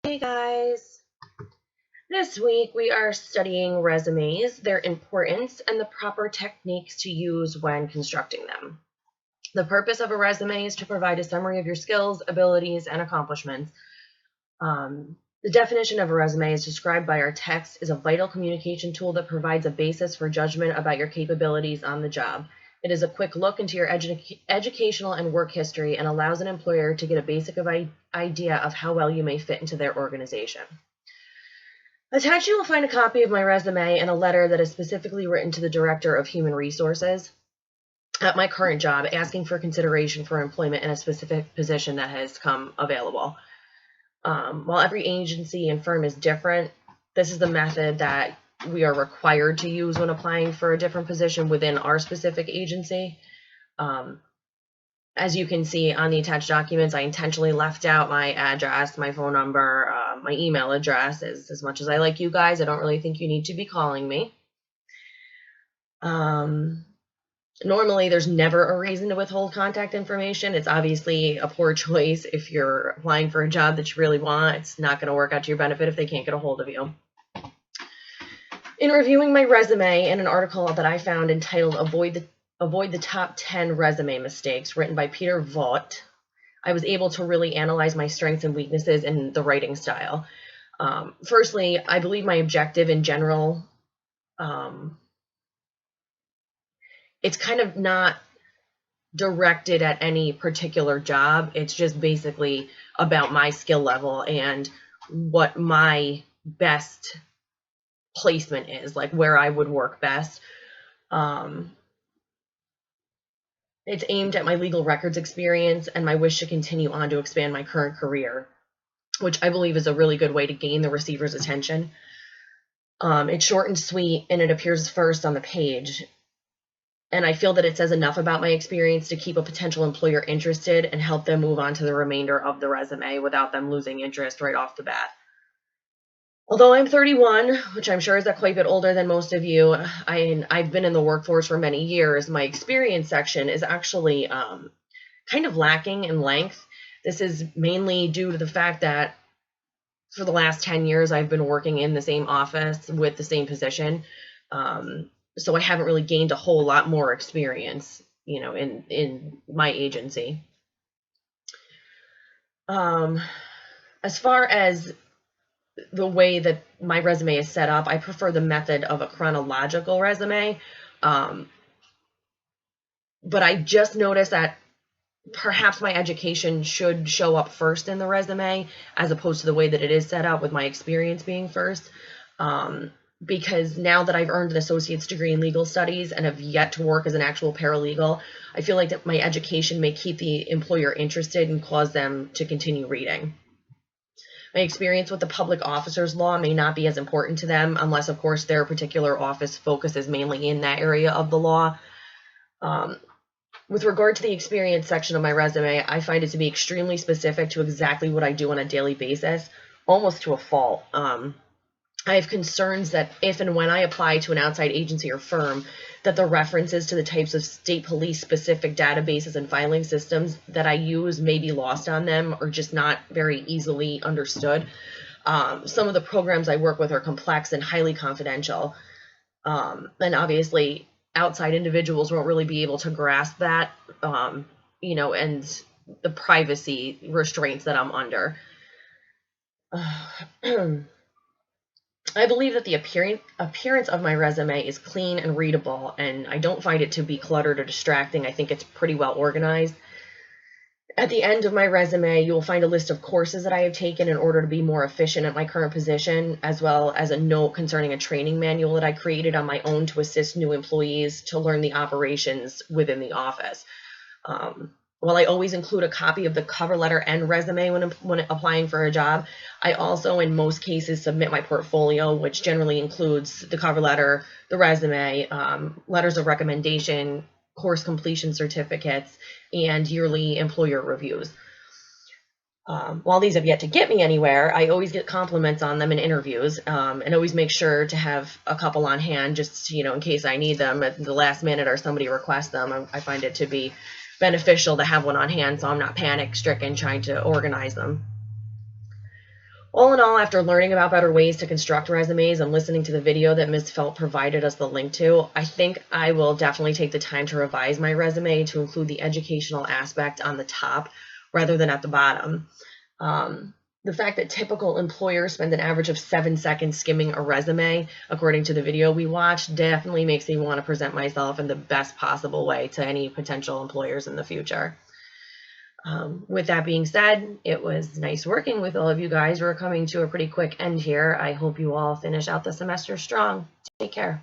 Hey guys! This week we are studying resumes, their importance, and the proper techniques to use when constructing them. The purpose of a resume is to provide a summary of your skills, abilities, and accomplishments. The definition of a resume, as described by our text, is a vital communication tool that provides a basis for judgment about your capabilities on the job. It is a quick look into your educational and work history and allows an employer to get a basic idea of how well you may fit into their organization. Attached, you will find a copy of my resume and a letter that is specifically written to the Director of Human Resources at my current job, asking for consideration for employment in a specific position that has come available. While every agency and firm is different, this is the method that we are required to use when applying for a different position within our specific agency. As you can see on the attached documents, I intentionally left out my address, my phone number, my email address. As much as I like you guys, I don't really think you need to be calling me. Normally, there's never a reason to withhold contact information. It's obviously a poor choice if you're applying for a job that you really want. It's not going to work out to your benefit if they can't get a hold of you. In reviewing my resume in an article that I found entitled Avoid the Top 10 Resume Mistakes, written by Peter Vaught, I was able to really analyze my strengths and weaknesses in the writing style. Firstly, I believe my objective in general, it's kind of not directed at any particular job. It's just basically about my skill level and what my best placement is, like where I would work best. It's aimed at my legal records experience and my wish to continue on to expand my current career, which I believe is a really good way to gain the receiver's attention. It's short and sweet, and it appears first on the page. And I feel that it says enough about my experience to keep a potential employer interested and help them move on to the remainder of the resume without them losing interest right off the bat. Although I'm 31, which I'm sure is quite a bit older than most of you, I've been in the workforce for many years. My experience section is actually kind of lacking in length. This is mainly due to the fact that for the last 10 years, I've been working in the same office with the same position. So I haven't really gained a whole lot more experience, in my agency. As far as the way that my resume is set up, I prefer the method of a chronological resume. But I just noticed that perhaps my education should show up first in the resume as opposed to the way that it is set up with my experience being first. Because now that I've earned an associate's degree in legal studies and have yet to work as an actual paralegal, I feel like that my education may keep the employer interested and cause them to continue reading. My experience with the public officers law may not be as important to them unless, of course, their particular office focuses mainly in that area of the law. With regard to the experience section of my resume, I find it to be extremely specific to exactly what I do on a daily basis, almost to a fault. I have concerns that if and when I apply to an outside agency or firm, that the references to the types of state police specific databases and filing systems that I use may be lost on them or just not very easily understood. Some of the programs I work with are complex and highly confidential. And obviously outside individuals won't really be able to grasp that, and the privacy restraints that I'm under. I believe that the appearance of my resume is clean and readable, and I don't find it to be cluttered or distracting. I think it's pretty well organized. At the end of my resume, you will find a list of courses that I have taken in order to be more efficient at my current position, as well as a note concerning a training manual that I created on my own to assist new employees to learn the operations within the office. While I always include a copy of the cover letter and resume when applying for a job, I also, in most cases, submit my portfolio, which generally includes the cover letter, the resume, letters of recommendation, course completion certificates, and yearly employer reviews. While these have yet to get me anywhere, I always get compliments on them in interviews, and always make sure to have a couple on hand just, in case I need them at the last minute or somebody requests them. I find it to be beneficial to have one on hand so I'm not panic stricken trying to organize them. All in all, after learning about better ways to construct resumes and listening to the video that Ms. Felt provided us the link to, I think I will definitely take the time to revise my resume to include the educational aspect on the top rather than at the bottom. The fact that typical employers spend an average of 7 seconds skimming a resume, according to the video we watched, definitely makes me want to present myself in the best possible way to any potential employers in the future. With that being said, it was nice working with all of you guys. We're coming to a pretty quick end here. I hope you all finish out the semester strong. Take care.